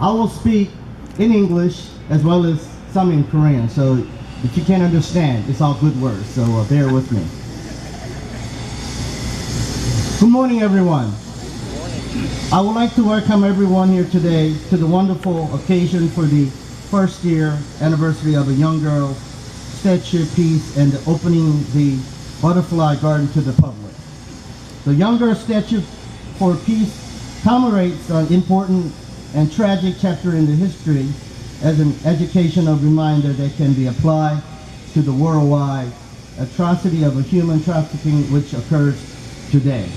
I will speak in English as well as some in Korean, so if you can't understand, it's all good words, so bear with me. Good morning, everyone. I would like to welcome everyone here today to the wonderful occasion for the first year anniversary of a young girl's statue piece and opening the butterfly garden to the public. The young girl statue for peace commemorates an important and tragic chapter in the history as an educational reminder that can be applied to the worldwide atrocity of a human trafficking which occurs today.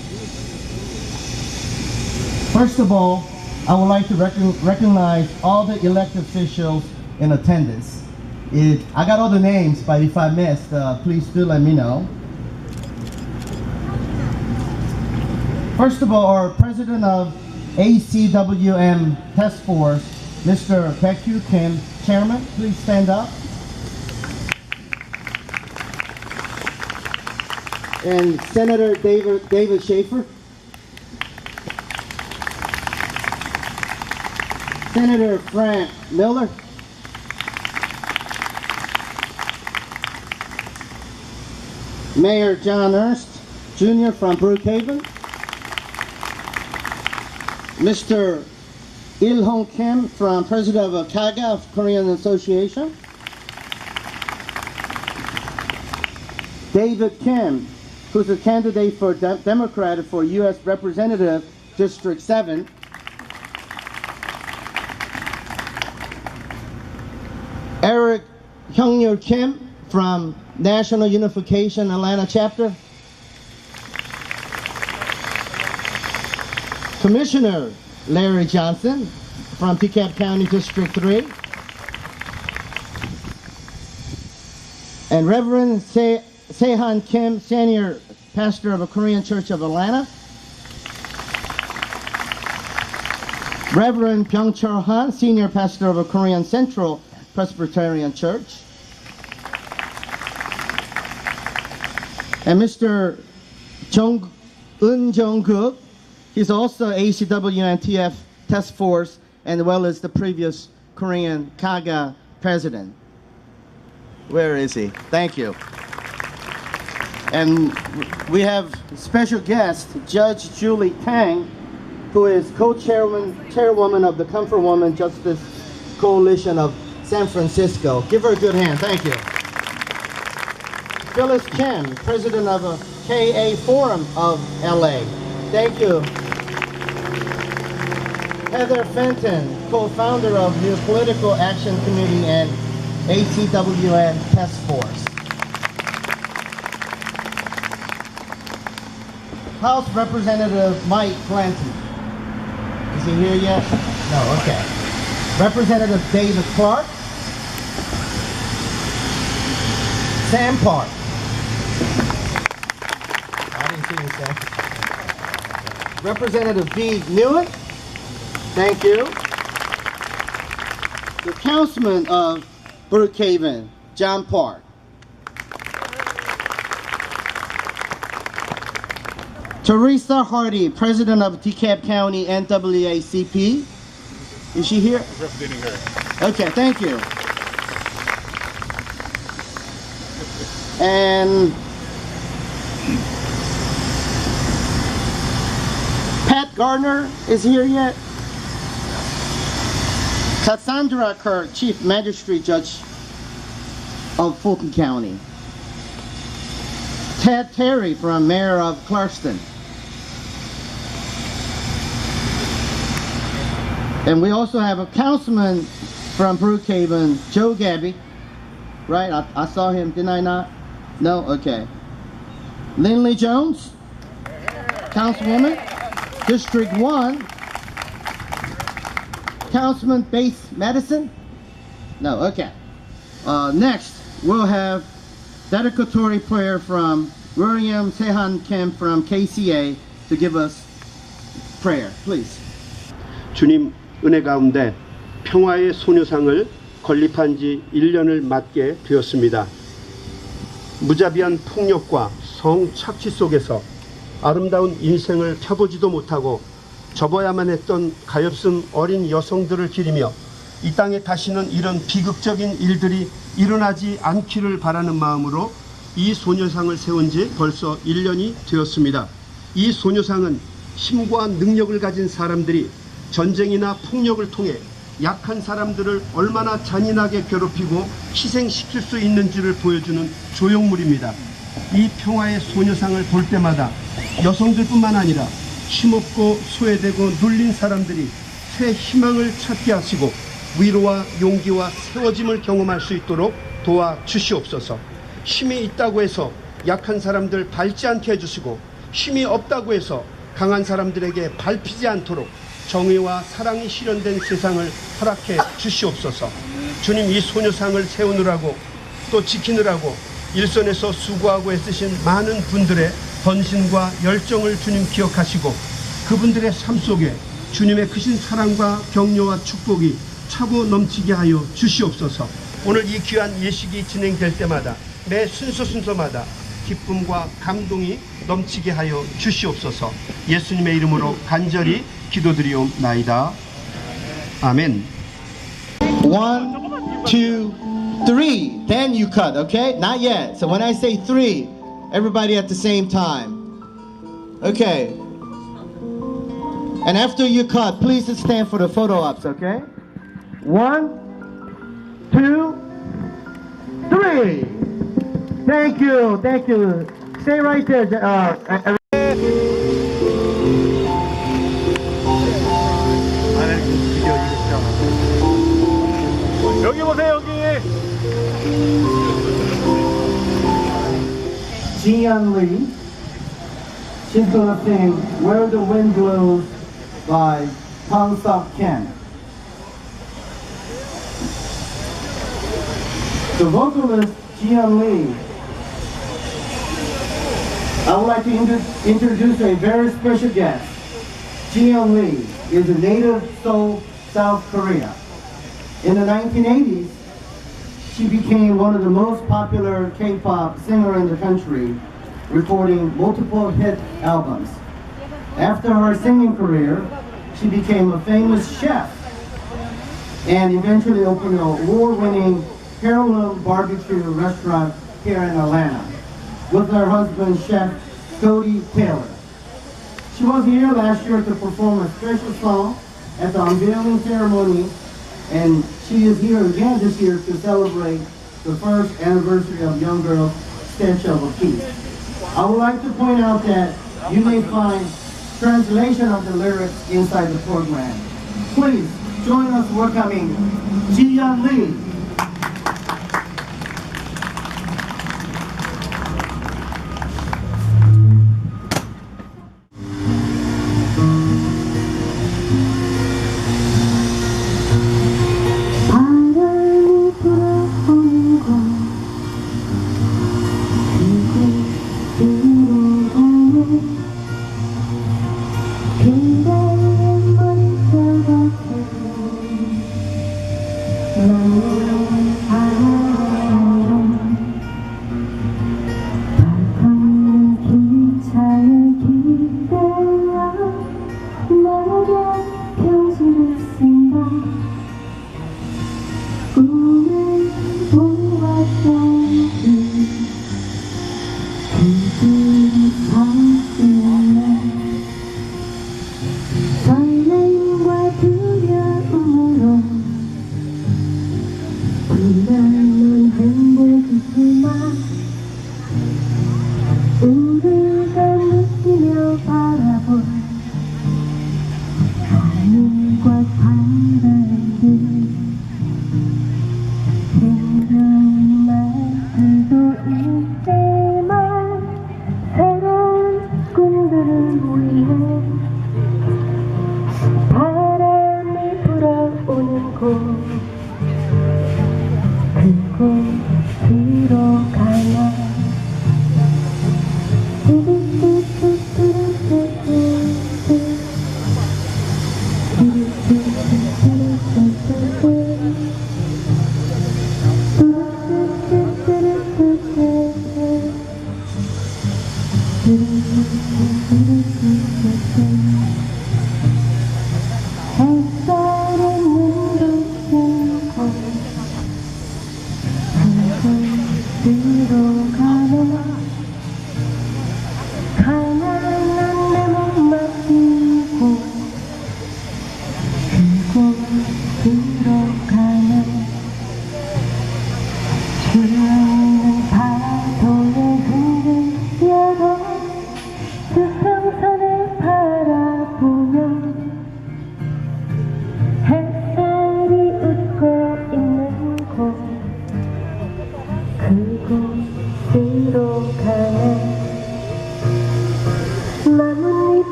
First of all, I would like to recognize all the elected officials in attendance. I got all the names, but if I missed, please do let me know. First of all, our president of ACWM Task Force, Mr. Baekhyun Kim, Chairman, please stand up. And Senator David Schaefer. Senator Frank Miller. Mayor John Ernst Jr. from Brookhaven. Mr. Il-hong Kim, from President of KAGA of Korean Association. David Kim, who's a candidate for Democrat for U.S. Representative District 7. Eric Hyungnul Kim from National Unification Atlanta Chapter. Commissioner Larry Johnson from DeKalb County District 3. And Reverend Sehan Kim, Senior Pastor of a Korean Church of Atlanta. Reverend Byung-Chul Han, Senior Pastor of a Korean Central Presbyterian Church. And Mr. Eun Jong-guk, he's also ACWNTF Task Force and well as the previous Korean KAGA president. Where is he? Thank you. And we have special guest, Judge Julie Tang, who is chairwoman of the Comfort Woman Justice Coalition of San Francisco. Give her a good hand. Thank you. Phyllis Kim, president of a KA Forum of LA. Thank you. Heather Fenton, co-founder of the Political Action Committee and ACWN Task Force. House Representative Mike Clancy. Is he here yet? No, okay. Representative David Clark. Sam Park. I didn't see you, Sam. Representative B. Newitt. Thank you. The Councilman of Brookhaven, John Park. Teresa Hardy, President of DeKalb County NAACP. Is she here? Representing her. Okay, thank you. And Pat Gardner is here yet? Cassandra Kirk, Chief Magistrate Judge of Fulton County. Ted Terry, from Mayor of Clarkston. And we also have a councilman from Brookhaven, Joe Gabby. Right? I saw him, didn't I not? No? Okay. Lindley Jones, Councilwoman, District 1. Councilman Bates Madison? No, okay. Next, we'll have dedicatory prayer from William Sehan Kim from KCA to give us prayer, please. 주님 은혜 가운데 평화의 소녀상을 건립한 지 1년을 맞게 되었습니다. 무자비한 폭력과 성착취 속에서 아름다운 인생을 펴보지도 못하고 접어야만 했던 가엾은 어린 여성들을 기리며 이 땅에 다시는 이런 비극적인 일들이 일어나지 않기를 바라는 마음으로 이 소녀상을 세운 지 벌써 1년이 되었습니다. 이 소녀상은 힘과 능력을 가진 사람들이 전쟁이나 폭력을 통해 약한 사람들을 얼마나 잔인하게 괴롭히고 희생시킬 수 있는지를 보여주는 조형물입니다. 이 평화의 소녀상을 볼 때마다 여성들뿐만 아니라 힘없고 소외되고 눌린 사람들이 새 희망을 찾게 하시고 위로와 용기와 세워짐을 경험할 수 있도록 도와주시옵소서. 힘이 있다고 해서 약한 사람들 밟지 않게 해주시고 힘이 없다고 해서 강한 사람들에게 밟히지 않도록 정의와 사랑이 실현된 세상을 허락해 주시옵소서. 주님, 이 소녀상을 세우느라고 또 지키느라고 일선에서 수고하고 애쓰신 많은 분들의 헌신과 열정을 주님 기억하시고 그분들의 삶 속에 주님의 크신 사랑과 격려와 축복이 차고 넘치게 하여 주시옵소서. 오늘 이 귀한 예식이 진행될 때마다 매 순서마다 기쁨과 감동이 넘치게 하여 주시옵소서. 예수님의 이름으로 간절히 기도드리옵나이다. 아멘. 1, 2, 3. Then you cut, okay? Not yet. So when I say 3, everybody at the same time. Okay. And after you cut, please stand for the photo ops, okay? 1, 2, 3. Thank you. Thank you. Stay right there. 여기 보세요, 여기. Jian Lee. She's gonna sing Where the Wind Blows by Tang Sok Ken. The vocalist Jian Lee. I would like to introduce a very special guest. Jian Lee is a native Seoul, South Korea. In the 1980s, she became one of the most popular K-pop singer in the country, recording multiple hit albums. After her singing career, she became a famous chef and eventually opened an award-winning heirloom barbecue restaurant here in Atlanta with her husband, Chef Cody Taylor. She was here last year to perform a special song at the unveiling ceremony, and she is here again this year to celebrate the first anniversary of Young Girls Statue of Peace. I would like to point out that you may find translation of the lyrics inside the program. Please join us welcoming Jian Lee.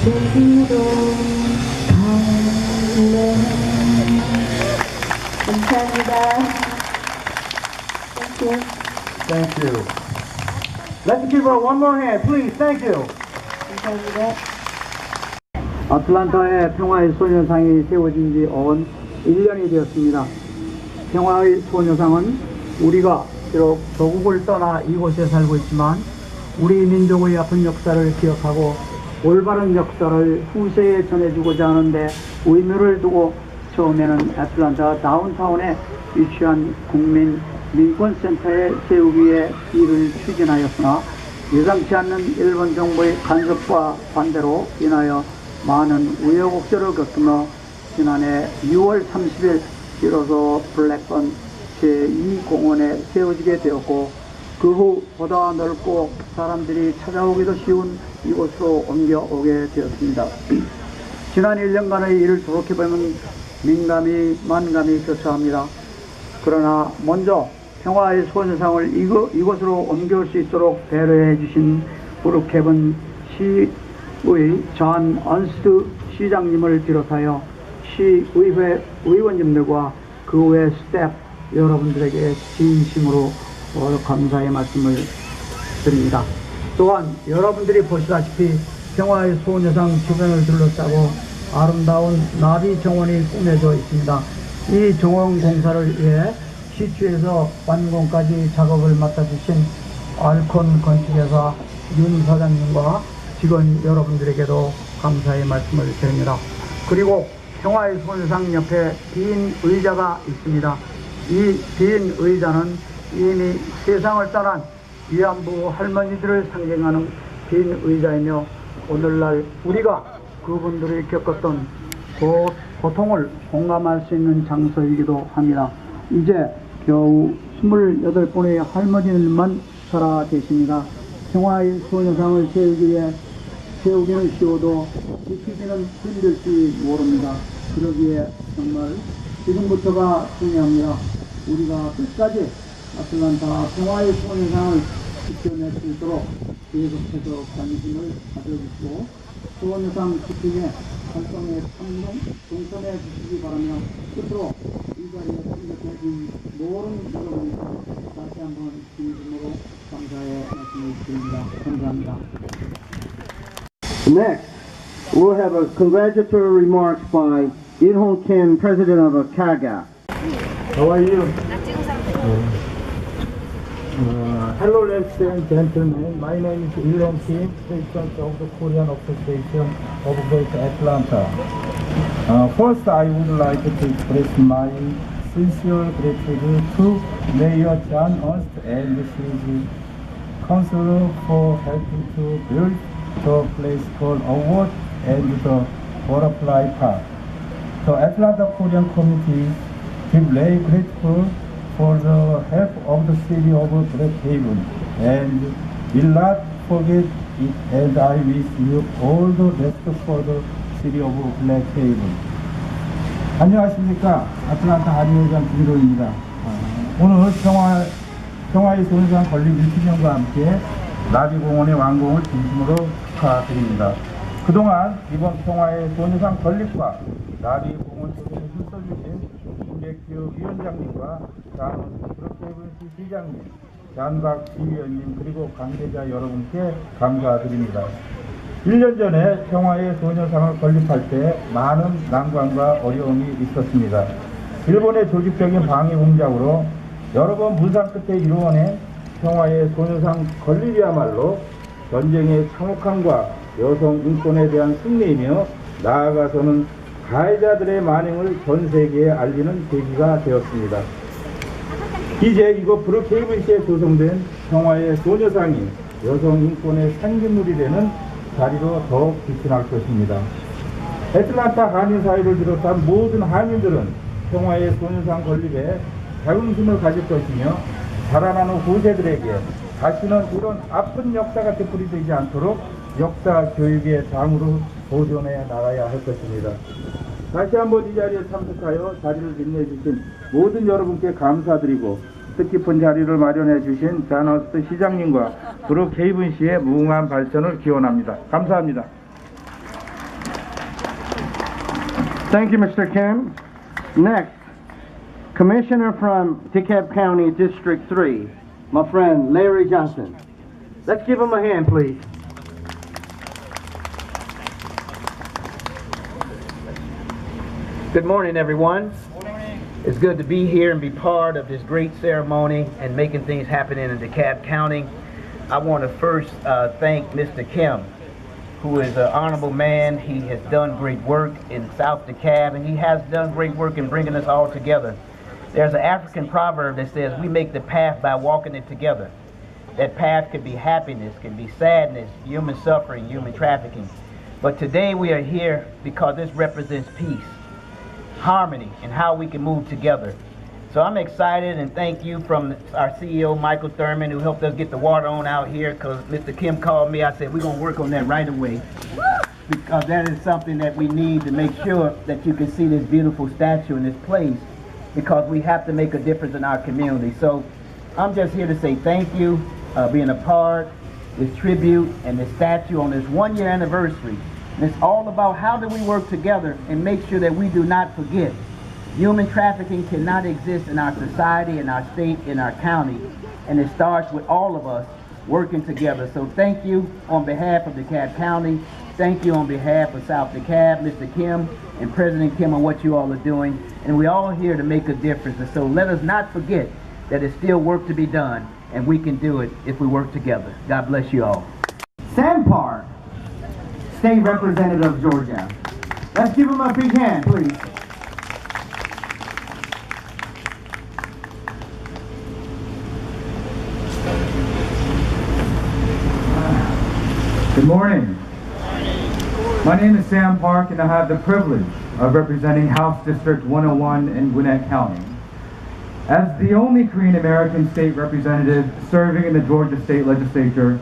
제주도 갈래. 감사합니다. Thank you. Thank you. Let's give her one more hand, please. Thank you. 감사합니다. 애틀랜타의 평화의 소녀상이 세워진 지 온 1년이 되었습니다. 평화의 소녀상은 우리가 비록 조국을 떠나 이곳에 살고 있지만 우리 민족의 아픈 역사를 기억하고 올바른 역사를 후세에 전해주고자 하는데 의미를 두고 처음에는 애틀랜타 다운타운에 위치한 국민 민권센터에 세우기 위해 일을 추진하였으나 예상치 않는 일본 정부의 간섭과 반대로 인하여 많은 우여곡절을 겪으며 지난해 6월 30일 비로소 블랙번 제2공원에 세워지게 되었고 그 후 보다 넓고 사람들이 찾아오기도 쉬운 이곳으로 옮겨오게 되었습니다. 지난 1년간의 일을 돌이켜보면 민감히 만감이 교차합니다. 그러나 먼저 평화의 소녀상을 이곳으로 옮겨올 수 있도록 배려해 주신 브룩헤이븐시의 존 언스트 시장님을 비롯하여 시의회 의원님들과 그 외 스태프 여러분들에게 진심으로 감사의 말씀을 드립니다. 또한 여러분들이 보시다시피 평화의 소녀상 주변을 둘러싸고 아름다운 나비정원이 꾸며져 있습니다. 이 정원 공사를 위해 시추에서 완공까지 작업을 맡아주신 알콘 건축회사 윤 사장님과 직원 여러분들에게도 감사의 말씀을 드립니다. 그리고 평화의 소녀상 옆에 빈 의자가 있습니다. 이 빈 의자는 이미 세상을 떠난 위안부 할머니들을 상징하는 빈 의자이며 오늘날 우리가 그분들이 겪었던 고통을 공감할 수 있는 장소이기도 합니다. 이제 겨우 28분의 할머니들만 살아 계십니다. 평화의 소녀상을 세우기는 쉬워도 지키기는 힘들지 모릅니다. 그러기에 정말 지금부터가 중요합니다. 우리가 끝까지 애틀랜타 평화의 소녀상을 지켜낼 수 있도록 계속해서 관심을 가져주시고 소녀상 지키기에 활동에 동참해 주시기 바라며 끝으로 이 자리에 참석해주신 모든 여러분께 다시 한번 진심으로 감사의 말씀을 드립니다. 감사합니다. Next, we'll have a congratulatory remarks by Il-hong Kim, President of KAGA. How are you? Hello ladies and gentlemen, my name is Il-hong Kim, President of the Korean Association of Greater Atlanta. First I would like to express my sincere gratitude to Mayor John Ernst and his council for helping to build the place called Award and the Butterfly Park. The Atlanta Korean community is very grateful for the help of the city of Brooklyn and will not forget it, and I wish you all the best for the city of Brooklyn. 안녕하십니까. 아틀란타 한의회장 김도입니다. 오늘 평화의 소녀상 건립 1주년과 함께 나비공원의 완공을 진심으로 축하드립니다. 그동안 이번 평화의 소녀상 건립과 나비공원 소개에 힘써주신 김백규 위원장님과 브룩헤이븐시 시장님, 장박 지휘원님 그리고 관계자 여러분께 감사드립니다. 1년 전에 평화의 소녀상을 건립할 때 많은 난관과 어려움이 있었습니다. 일본의 조직적인 방해 공작으로 여러 번 무산 끝에 이루어낸 평화의 소녀상 건립이야말로 전쟁의 참혹함과 여성 인권에 대한 승리이며 나아가서는 가해자들의 만행을 전 세계에 알리는 계기가 되었습니다. 이제 이곳 브룩헤이븐시에 조성된 평화의 소녀상이 여성 인권의 상징물이 되는 자리로 더욱 빛이 날 것입니다. 애틀랜타 한인 사회를 비롯한 모든 한인들은 평화의 소녀상 건립에 자긍심을 가질 것이며 자라나는 후세들에게 다시는 이런 아픈 역사가 되풀이되지 않도록 역사 교육의 장으로 보존해 나가야 할 것입니다. 다시 한번 이 자리에 참석하여 자리를 빛내주신 모든 여러분께 감사드리고 뜻깊은 자리를 마련해 주신 잔허스트 시장님과 브룩헤이븐시의 무궁한 발전을 기원합니다. 감사합니다. Thank you, Mr. Kim. Next, Commissioner from DeKalb County District 3, my friend Larry Johnson. Let's give him a hand, please. Good morning, everyone. It's good to be here and be part of this great ceremony and making things happen in DeKalb County. I want to first thank Mr. Kim, who is an honorable man. He has done great work in South DeKalb, and he has done great work in bringing us all together. There's an African proverb that says, we make the path by walking it together. That path could be happiness, can be sadness, human suffering, human trafficking. But today we are here because this represents peace, harmony, and how we can move together. So I'm excited, and thank you from our CEO, Michael Thurman, who helped us get the water on out here, because Mr. Kim called me. I said, we're going to work on that right away, because that is something that we need to make sure that you can see this beautiful statue in this place, because we have to make a difference in our community. So I'm just here to say thank you, being a part, this tribute, and this statue on this 1-year anniversary. And it's all about how do we work together and make sure that we do not forget. Human trafficking cannot exist in our society, in our state, in our county, and it starts with all of us working together. So thank you on behalf of DeKalb County. Thank you on behalf of South DeKalb, Mr. Kim and President Kim, on what you all are doing. And we're all here to make a difference. And so let us not forget that there's still work to be done, and we can do it if we work together. God bless you all. Sam Park, State Representative of Georgia. Let's give him a big hand, please. Good morning. My name is Sam Park, and I have the privilege of representing House District 101 in Gwinnett County. As the only Korean American state representative serving in the Georgia State Legislature,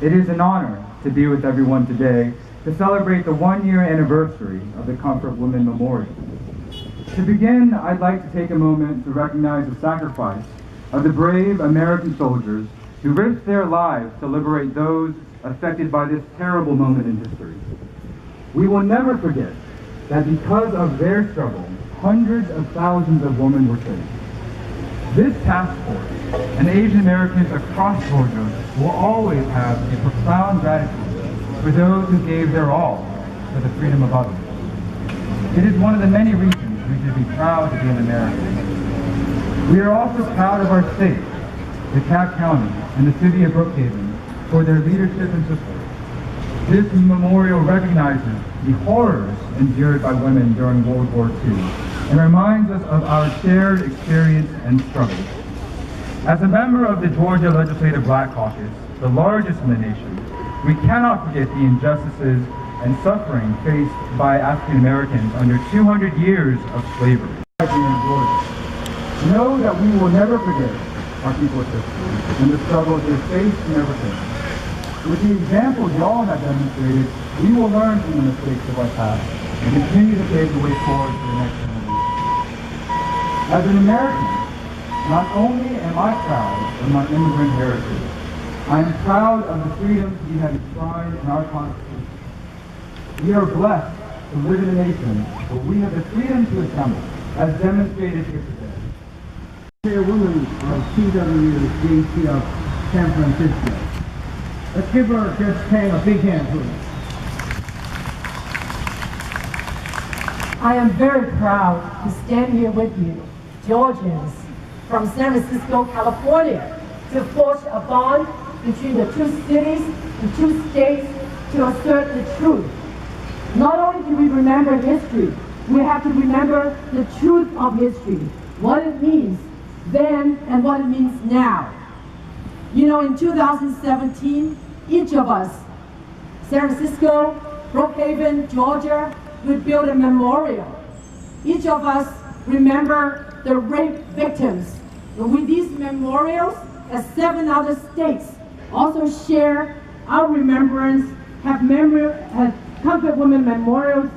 it is an honor to be with everyone today to celebrate the 1-year anniversary of the Comfort Women Memorial. To begin, I'd like to take a moment to recognize the sacrifice of the brave American soldiers who risked their lives to liberate those affected by this terrible moment in history. We will never forget that because of their struggle, hundreds of thousands of women were saved. This task force and Asian Americans across Georgia will always have a profound gratitude for those who gave their all for the freedom of others. It is one of the many reasons we should be proud to be an American. We are also proud of our state, DeKalb County, and the city of Brookhaven for their leadership and support. This memorial recognizes the horrors endured by women during World War II and reminds us of our shared experience and struggles. As a member of the Georgia Legislative Black Caucus, the largest in the nation, we cannot forget the injustices and suffering faced by African Americans under 200 years of slavery. Know that we will never forget our people's history and the struggles they faced and overcame. With the examples y'all have demonstrated, we will learn from the mistakes of our past and continue to pave the way forward for the next generation. As an American, not only am I proud of my immigrant heritage, I am proud of the freedoms we have enshrined in our Constitution. We are blessed to live in a nation where we have the freedom to assemble, as demonstrated here today. Chairwoman of TWJC of San Francisco. Let's give her, Judge Tang, a big hand, please. I am very proud to stand here with you, Georgians from San Francisco, California, to forge a bond between the two cities, the two states, to assert the truth. Not only do we remember history, we have to remember the truth of history, what it means then and what it means now. You know, in 2017, each of us, San Francisco, Brookhaven, Georgia, would build a memorial. Each of us remember the rape victims. And with these memorials, as 7 other states also share our remembrance, have Comfort Women memorials,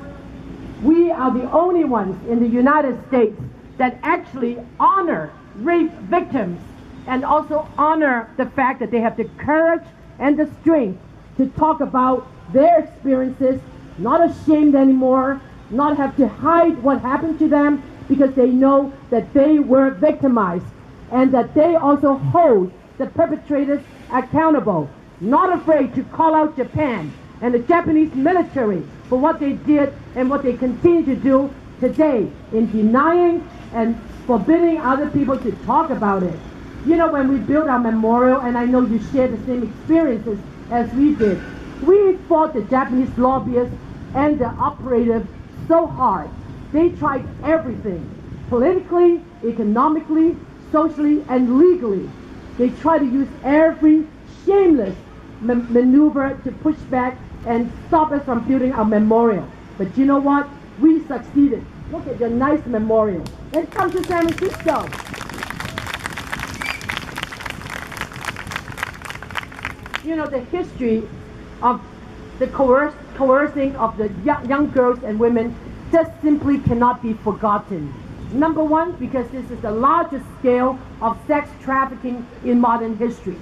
we are the only ones in the United States that actually honor rape victims and also honor the fact that they have the courage and the strength to talk about their experiences, not ashamed anymore, not have to hide what happened to them, because they know that they were victimized and that they also hold the perpetrators accountable, not afraid to call out Japan and the Japanese military for what they did and what they continue to do today in denying and forbidding other people to talk about it. You know, when we built our memorial, and I know you share the same experiences as we did, we fought the Japanese lobbyists and the operatives so hard. They tried everything, politically, economically, socially, and legally. They tried to use every shameless maneuver to push back and stop us from building our memorial. But you know what? We succeeded. Look at your nice memorial. Let's come to San Francisco. You know, the history of the coercing of the young girls and women just simply cannot be forgotten. Number one, because this is the largest scale of sex trafficking in modern history.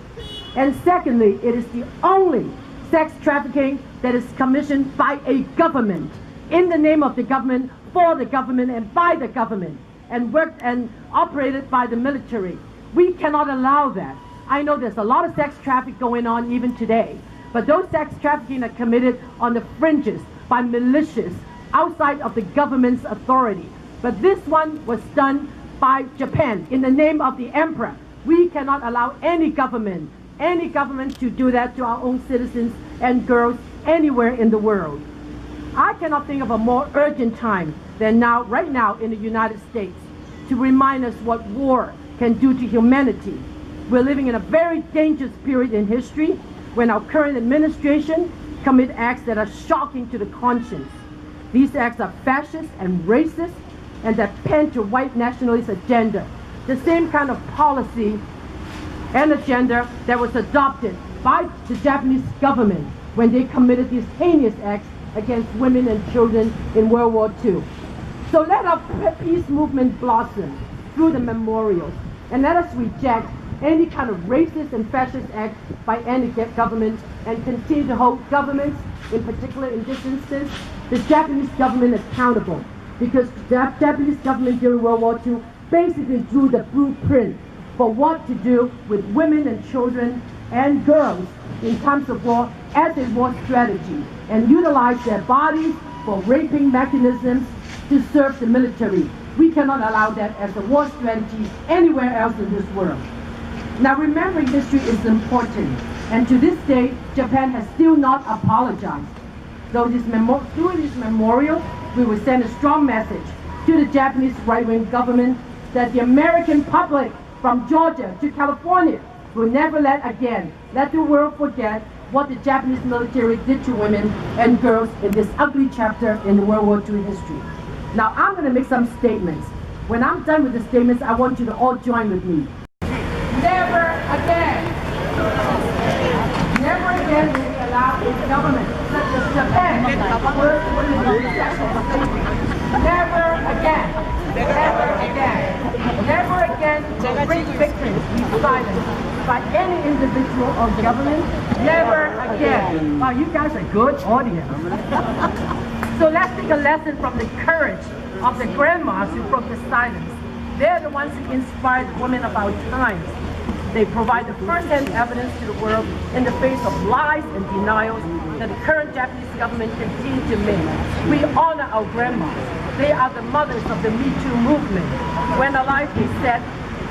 And secondly, it is the only sex trafficking that is commissioned by a government, in the name of the government, for the government, and by the government, and worked and operated by the military. We cannot allow that. I know there's a lot of sex trafficking going on even today, but those sex trafficking are committed on the fringes by militias outside of the government's authority. But this one was done by Japan in the name of the emperor. We cannot allow any government to do that to our own citizens and girls anywhere in the world. I cannot think of a more urgent time than now, right now in the United States, to remind us what war can do to humanity. We're living in a very dangerous period in history when our current administration commit acts that are shocking to the conscience. These acts are fascist and racist, and that pen to white nationalist agenda. The same kind of policy and agenda that was adopted by the Japanese government when they committed these heinous acts against women and children in World War II. So let our peace movement blossom through the memorials, and let us reject any kind of racist and fascist act by any government, and continue to hold governments, in particular in this instance, the Japanese government accountable. Because the Japanese government during World War II basically drew the blueprint for what to do with women and children and girls in times of war as a war strategy, and utilized their bodies for raping mechanisms to serve the military. We cannot allow that as a war strategy anywhere else in this world. Now, remembering history is important, and to this day, Japan has still not apologized. Though through this memorial, we will send a strong message to the Japanese right-wing government that the American public from Georgia to California will never let the world forget what the Japanese military did to women and girls in this ugly chapter in the World War II history. Now, I'm going to make some statements. When I'm done with the statements, I want you to all join with me. Never again will we allow a government such as Japan to coerce women into sexual slavery. Never again will rape victims be silenced by any individual or government. Never again. Wow, you guys are a good audience. So let's take a lesson from the courage of the grandmas who broke the silence. They're the ones who inspired women of our times. They provide the first-hand evidence to the world in the face of lies and denials that the current Japanese government continues to make. We honor our grandmas. They are the mothers of the Me Too movement. When alive, they said,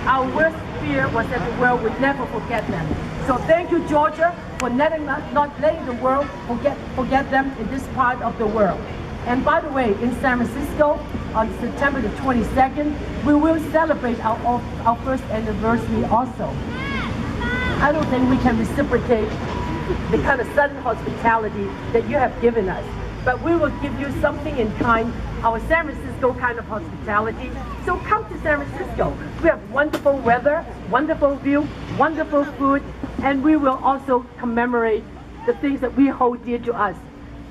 our worst fear was that the world would never forget them. So thank you, Georgia, for not letting the world forget them in this part of the world. And by the way, in San Francisco, on September the 22nd, we will celebrate our first anniversary also. I don't think we can reciprocate the kind of sudden hospitality that you have given us, but we will give you something in kind, our San Francisco kind of hospitality. So come to San Francisco. We have wonderful weather, wonderful view, wonderful food, and we will also commemorate the things that we hold dear to us.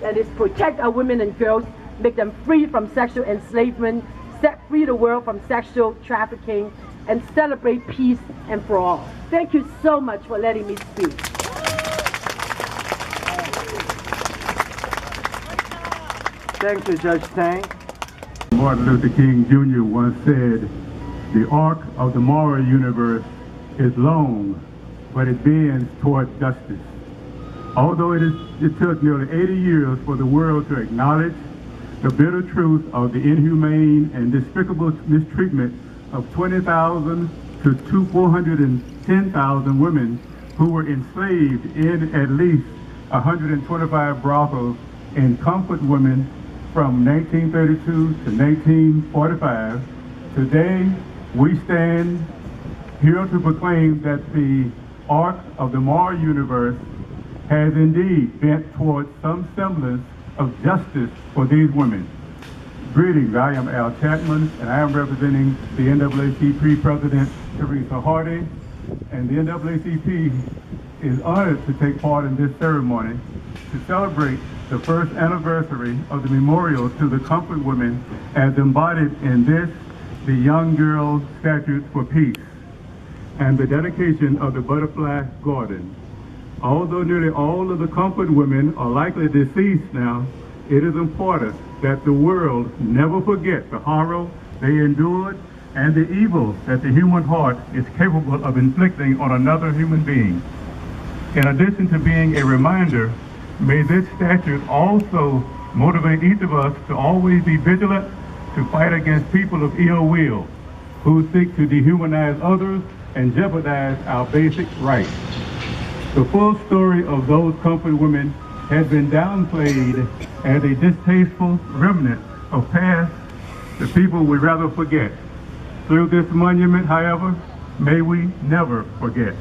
That is, protect our women and girls, make them free from sexual enslavement, set free the world from sexual trafficking, and celebrate peace and for all. Thank you so much for letting me speak. Thank you, Judge Tang. Martin Luther King Jr. once said, "The arc of the moral universe is long, but it bends toward justice." Although it took nearly 80 years for the world to acknowledge the bitter truth of the inhumane and despicable mistreatment of 20,000 to 410,000 women who were enslaved in at least 125 brothels and comfort women from 1932 to 1945, today we stand here to proclaim that the arc of the moral universe has indeed bent towards some semblance of justice for these women. Greetings, I am Al Chapman, and I am representing the NAACP President, Teresa Hardy, and the NAACP is honored to take part in this ceremony to celebrate the first anniversary of the memorial to the comfort women as embodied in this, the Young Girl Statutes for Peace, and the dedication of the Butterfly Garden. Although nearly all of the comfort women are likely deceased now, it is important that the world never forget the horror they endured and the evil that the human heart is capable of inflicting on another human being. In addition to being a reminder, may this statute also motivate each of us to always be vigilant to fight against people of ill will who seek to dehumanize others and jeopardize our basic rights. The full story of those comfort women has been downplayed as a distasteful remnant of past the people we rather forget. Through this monument, however, may we never forget.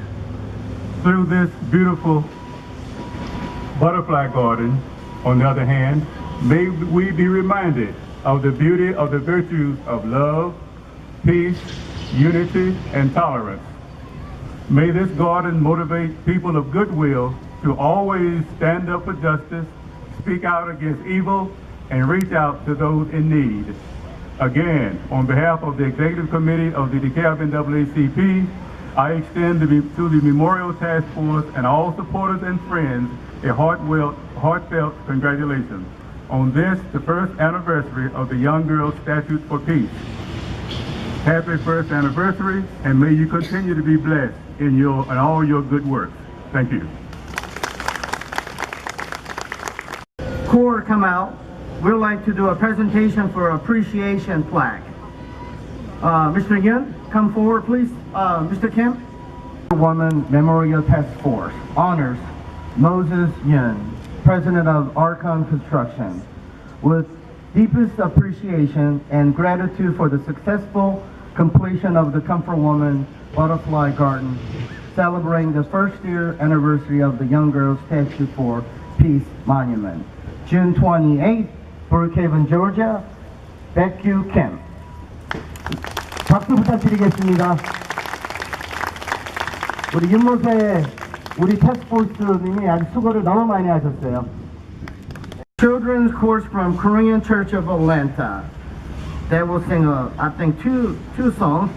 Through this beautiful butterfly garden, on the other hand, may we be reminded of the beauty of the virtues of love, peace, unity, and tolerance. May this garden motivate people of goodwill to always stand up for justice, speak out against evil, and reach out to those in need. Again, on behalf of the Executive Committee of the DeKalb NAACP, I extend to the Memorial Task Force and all supporters and friends a heartfelt congratulations on this, the first anniversary of the Young Girl Statutes for Peace. Happy first anniversary, and may you continue to be blessed in all your good works. Thank you. Corps come out. We'd like to do a presentation for appreciation plaque. Mr. Yun, come forward, please. Mr. Kim. Woman Memorial Task Force honors Moses Yun, President of Archon Construction, with deepest appreciation and gratitude for the successful completion of the Comfort Woman Butterfly Garden, celebrating the first year anniversary of the Young Girls Statute for Peace Monument. June 28th, 브룩헤이븐, Georgia, 백규 Kim. 박수 부탁드리겠습니다. 우리 윤모사의 우리 태스크포스님이 아주 수고를 너무 많이 하셨어요. Children's course from Korean Church of Atlanta. They will sing, I think, two songs.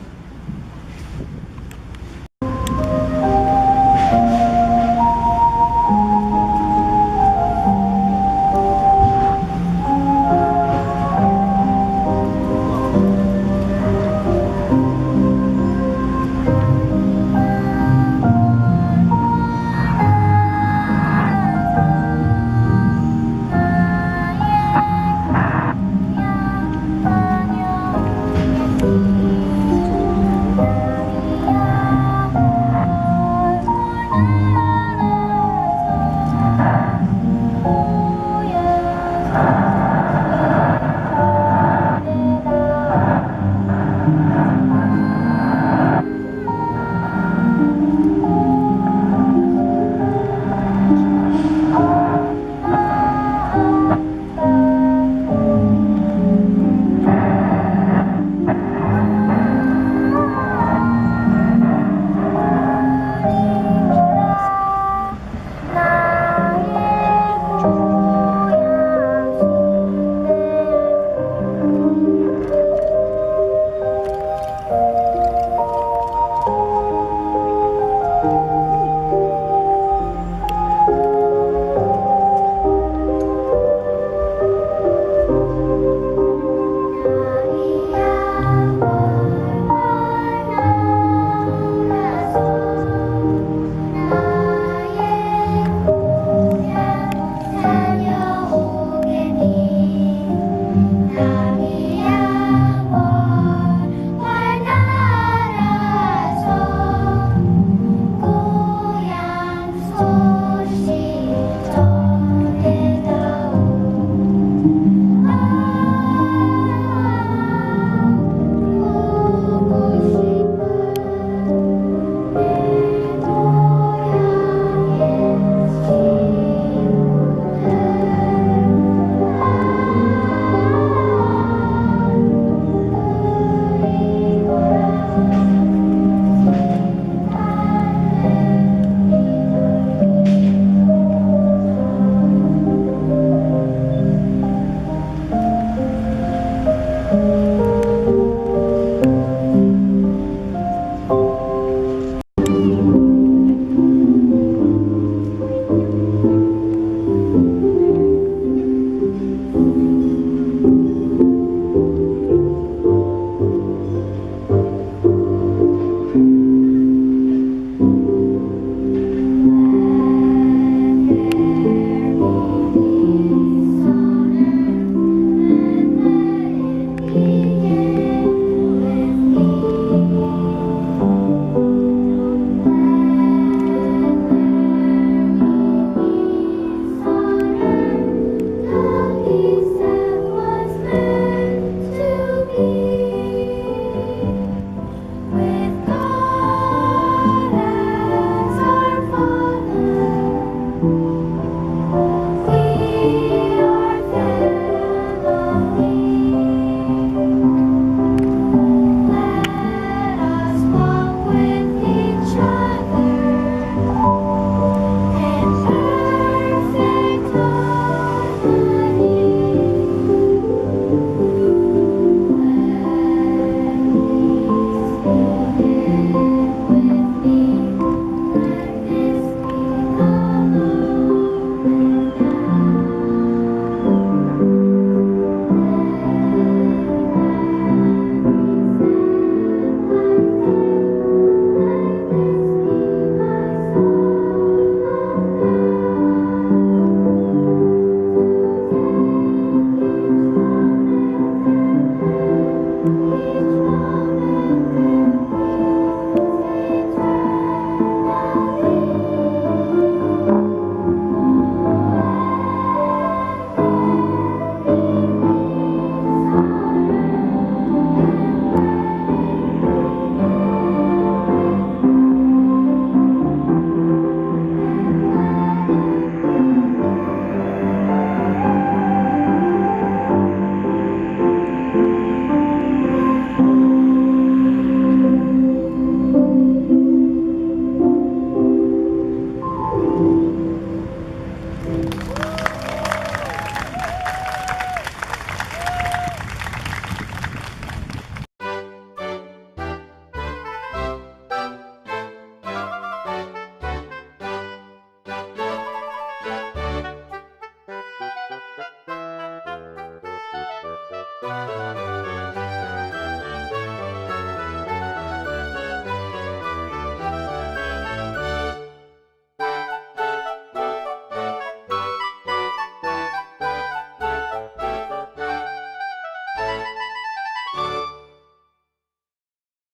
you.